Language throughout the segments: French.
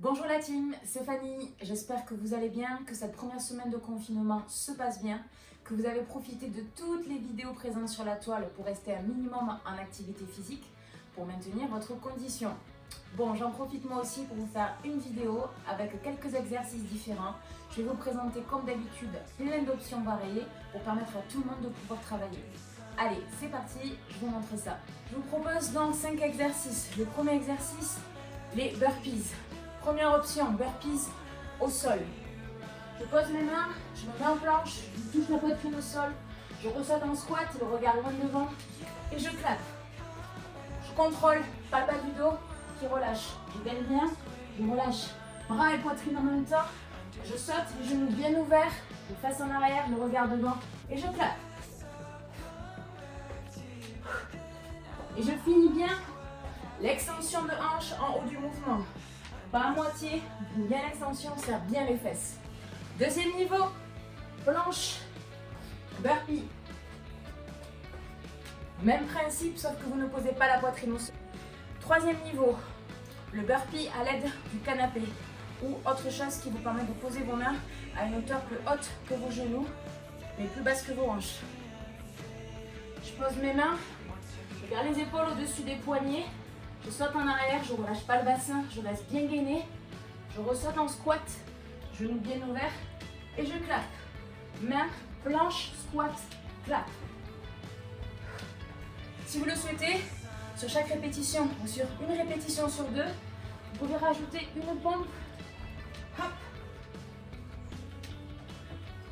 Bonjour la team, c'est Fanny. J'espère que vous allez bien, que cette première semaine de confinement se passe bien, que vous avez profité de toutes les vidéos présentes sur la toile pour rester un minimum en activité physique, pour maintenir votre condition. Bon, j'en profite moi aussi pour vous faire une vidéo avec quelques exercices différents. Je vais vous présenter comme d'habitude plein d'options variées pour permettre à tout le monde de pouvoir travailler. Allez, c'est parti, je vous montre ça. Je vous propose donc 5 exercices. Le premier exercice, les burpees. Première option, burpees au sol. Je pose mes mains, je me mets en planche, je touche la poitrine au sol, je ressaute en squat, le regard loin devant et je claque. Je contrôle, pas le bas du dos qui relâche. Je gagne bien, je relâche. Bras et poitrine en même temps. Je saute, les genoux bien ouverts, les fesses en arrière, le regard devant et je claque. Et je finis bien l'extension de hanche en haut du mouvement. Pas à moitié, bien l'extension, serre bien les fesses. Deuxième niveau, planche, burpee. Même principe, sauf que vous ne posez pas la poitrine au sol. Troisième niveau, le burpee à l'aide du canapé ou autre chose qui vous permet de poser vos mains à une hauteur plus haute que vos genoux, mais plus basse que vos hanches. Je pose mes mains, je garde les épaules au-dessus des poignets. Je saute en arrière, je ne relâche pas le bassin, je reste bien gainé. Je ressaute en squat, genoux bien ouverts et je claque. Main, planche, squat, claque. Si vous le souhaitez, sur chaque répétition ou sur une répétition sur deux, vous pouvez rajouter une pompe. Hop.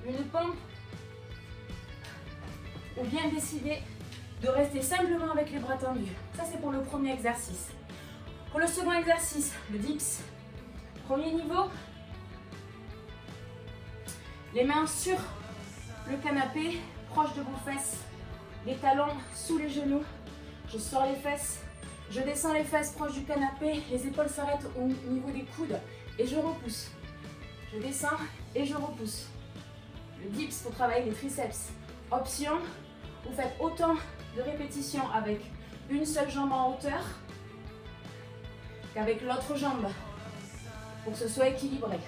Une pompe. Ou bien décider de rester simplement avec les bras tendus. Ça, c'est pour le premier exercice. Pour le second exercice, le dips. Premier niveau. Les mains sur le canapé, proche de vos fesses. Les talons sous les genoux. Je sors les fesses. Je descends les fesses proche du canapé. Les épaules s'arrêtent au niveau des coudes. Et je repousse. Je descends et je repousse. Le dips pour travailler les triceps. Option, vous faites autant de répétitions avec une seule jambe en hauteur qu'avec l'autre jambe pour que ce soit équilibré.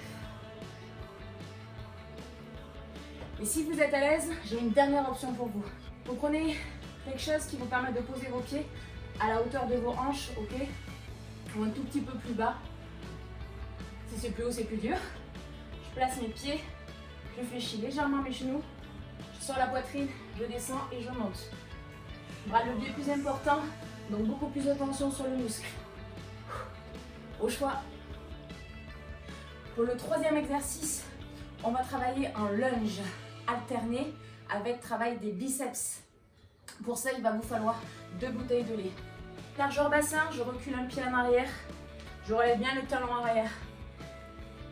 Et si vous êtes à l'aise, j'ai une dernière option pour vous. Vous prenez quelque chose qui vous permet de poser vos pieds à la hauteur de vos hanches, ok, ou un tout petit peu plus bas. Si c'est plus haut, c'est plus dur. Je place mes pieds, je fléchis légèrement mes genoux, je sors la poitrine, je descends et je monte. Bras levier plus important, donc beaucoup plus de tension sur le muscle. Au choix. Pour le troisième exercice, on va travailler en lunge alterné avec travail des biceps. Pour ça, il va vous falloir 2 bouteilles de lait. Largeur bassin, je recule un pied en arrière, je relève bien le talon arrière.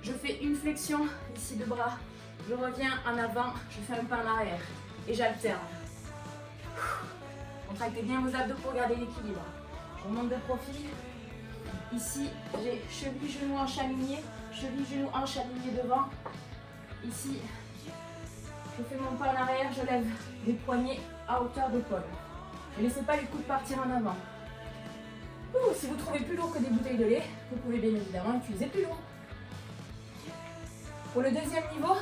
Je fais une flexion ici de bras, je reviens en avant, je fais un pas en arrière et j'alterne. Contractez bien vos abdos pour garder l'équilibre. Je remonte de profil. Ici, j'ai cheville, genou, hanche alignée. Cheville, genou, hanche alignée devant. Ici, je fais mon pas en arrière, je lève les poignets à hauteur d'épaule. Ne laissez pas les coudes partir en avant. Si vous trouvez plus lourd que des bouteilles de lait, vous pouvez bien évidemment utiliser plus lourd. Pour le deuxième niveau,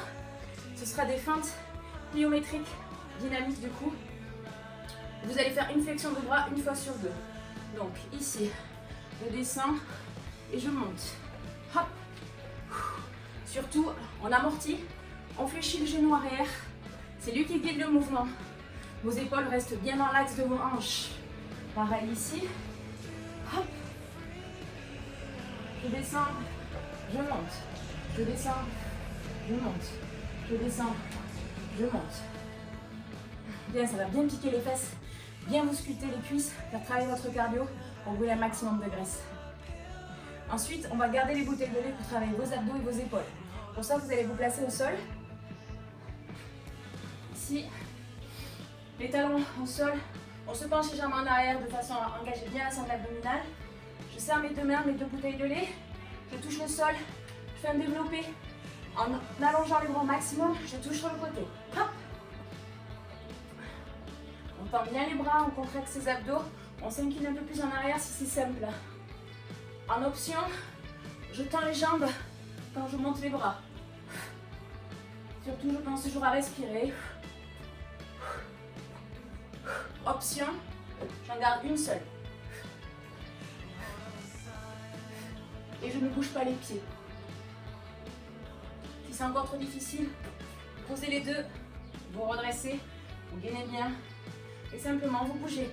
ce sera des feintes pliométriques, dynamiques du coup. Vous allez faire une flexion de bras une fois sur deux. Donc ici, je descends et je monte. Hop. Surtout, on amortit, on fléchit le genou arrière. C'est lui qui guide le mouvement. Vos épaules restent bien dans l'axe de vos hanches. Pareil ici. Hop. Je descends, je monte. Je descends, je monte. Je descends, je monte. Bien, ça va bien piquer les fesses. Bien vous sculpter les cuisses, faire travailler votre cardio pour brûler un maximum de graisse. Ensuite, on va garder les bouteilles de lait pour travailler vos abdos et vos épaules. Pour ça, vous allez vous placer au sol. Ici, les talons au sol. On se penche légèrement en arrière de façon à engager bien la sangle abdominale. Je serre mes deux mains, mes 2 bouteilles de lait. Je touche le sol. Je fais un développé. En allongeant les bras au maximum, je touche sur le côté. Hop. On tend bien les bras, on contracte ses abdos. On s'incline un peu plus en arrière si c'est simple. En option, Je tends les jambes quand je monte les bras. Surtout, je pense toujours à respirer. Option, j'en garde une seule. Et je ne bouge pas les pieds. Si c'est encore trop difficile, posez les deux, vous redressez, vous gainez bien et simplement vous bougez.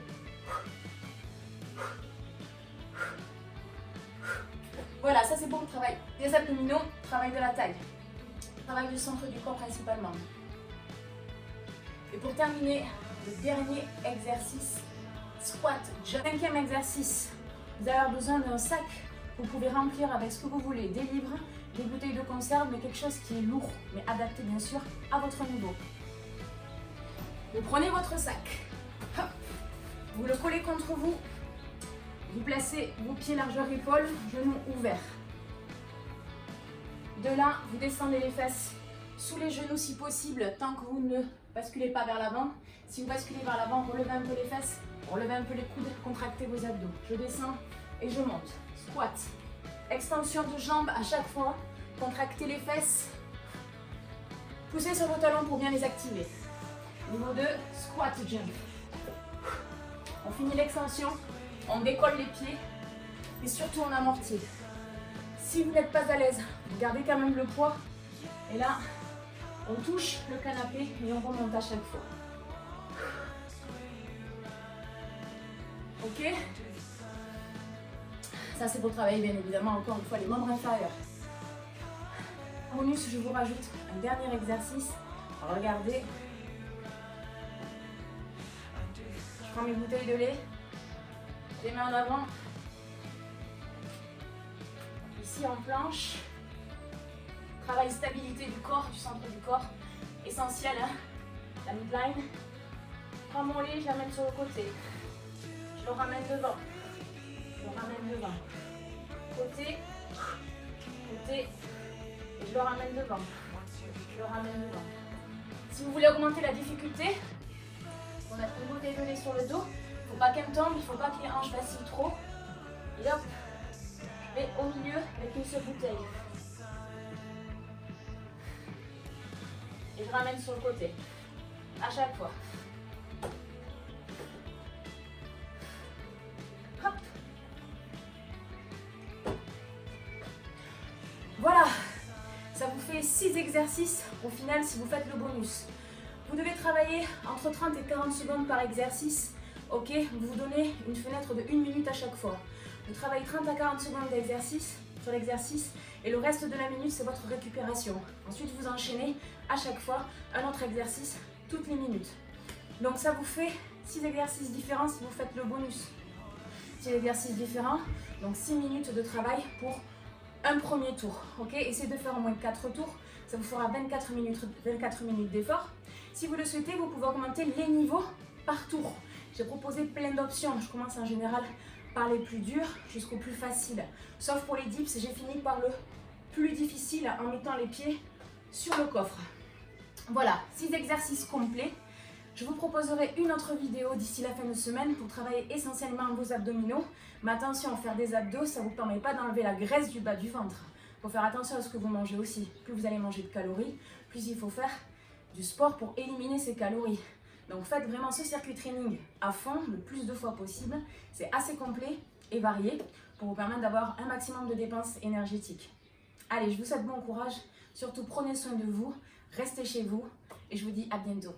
Voilà, ça c'est pour le travail des abdominaux, travail de la taille, travail du centre du corps principalement. Et pour terminer, le dernier exercice, squat jump. Cinquième exercice, vous allez avoir besoin d'un sac. Vous pouvez remplir avec ce que vous voulez, des livres, des bouteilles de conserve, mais quelque chose qui est lourd, mais adapté bien sûr à votre niveau. Vous prenez votre sac, vous le collez contre vous, vous placez vos pieds largeur épaule, genoux ouverts. De là, vous descendez les fesses sous les genoux si possible, tant que vous ne basculez pas vers l'avant. Si vous basculez vers l'avant, relevez un peu les fesses, relevez un peu les coudes, contractez vos abdos. Je descends et je monte. Squat. Extension de jambes à chaque fois. Contractez les fesses. Poussez sur vos talons pour bien les activer. Niveau 2, squat jump. On finit l'extension, on décolle les pieds et surtout on amortit. Si vous n'êtes pas à l'aise, vous gardez quand même le poids. Et là, on touche le canapé et on remonte à chaque fois. Ok? Ça c'est pour travailler bien évidemment encore une fois les membres inférieurs. Bonus, je vous rajoute un dernier exercice. Regardez. Je prends mes bouteilles de lait. Les mains en avant. Ici en planche. Travail stabilité du corps, du centre du corps. Essentiel, hein? La midline. Je prends mon lait, je l'amène sur le côté. Je le ramène devant. Je le ramène devant. Côté. Côté. Et je le ramène devant. Je le ramène devant. Si vous voulez augmenter la difficulté, on a une bouteille de lait sur le dos. Il ne faut pas qu'elle tombe, il ne faut pas que les hanches vacillent trop. Et hop, je vais au milieu avec une seule bouteille. Et je ramène sur le côté. À chaque fois. Hop. Voilà. Ça vous fait 6 exercices au final si vous faites le bonus. Vous devez travailler entre 30 et 40 secondes par exercice. Ok, vous vous donnez une fenêtre de 1 minute à chaque fois. Vous travaillez 30 à 40 secondes d'exercice sur l'exercice et le reste de la minute c'est votre récupération. Ensuite vous enchaînez à chaque fois un autre exercice toutes les minutes. Donc ça vous fait 6 exercices différents si vous faites le bonus. 6 exercices différents, donc 6 minutes de travail pour un premier tour. Ok, essayez de faire au moins 4 tours, ça vous fera 24 minutes d'effort. Si vous le souhaitez, vous pouvez augmenter les niveaux par tour. J'ai proposé plein d'options, je commence en général par les plus durs jusqu'aux plus faciles. Sauf pour les dips, j'ai fini par le plus difficile en mettant les pieds sur le coffre. Voilà, 6 exercices complets. Je vous proposerai une autre vidéo d'ici la fin de semaine pour travailler essentiellement vos abdominaux. Mais attention, faire des abdos, ça ne vous permet pas d'enlever la graisse du bas du ventre. Il faut faire attention à ce que vous mangez aussi. Plus vous allez manger de calories, plus il faut faire du sport pour éliminer ces calories. Donc faites vraiment ce circuit training à fond, le plus de fois possible. C'est assez complet et varié pour vous permettre d'avoir un maximum de dépenses énergétiques. Allez, je vous souhaite bon courage. Surtout, prenez soin de vous, restez chez vous et je vous dis à bientôt.